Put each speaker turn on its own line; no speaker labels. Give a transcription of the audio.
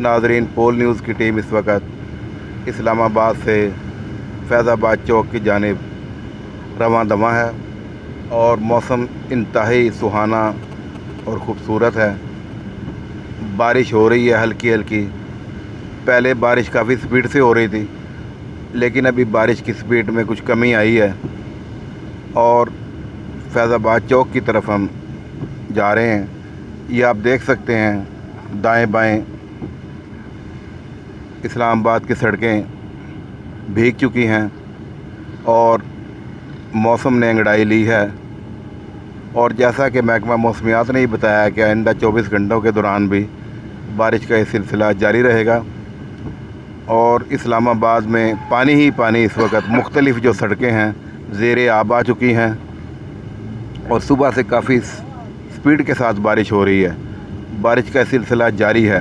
नाजरीन, पोल न्यूज़ की टीम इस वक्त इस्लामाबाद से फैज़ाबाद चौक की जानिब रवां दवा है और मौसम इंतहाई सुहाना और ख़ूबसूरत है। बारिश हो रही है हल्की हल्की। पहले बारिश काफ़ी स्पीड से हो रही थी, लेकिन अभी बारिश की स्पीड में कुछ कमी आई है और फैज़ाबाद चौक की तरफ हम जा रहे हैं। ये आप देख सकते हैं दाएं बाएं इस्लामाबाद की सड़कें भीग चुकी हैं और मौसम ने अंगड़ाई ली है। और जैसा कि महकमा मौसमियात ने ही बताया कि आइंदा 24 घंटों के दौरान भी बारिश का ये सिलसिला जारी रहेगा और इस्लामाबाद में पानी ही पानी इस वक्त मुख्तलिफ़ जो सड़कें हैं ज़ेरे आब आ चुकी हैं और सुबह से काफ़ी स्पीड के साथ बारिश हो रही है। बारिश का सिलसिला जारी है।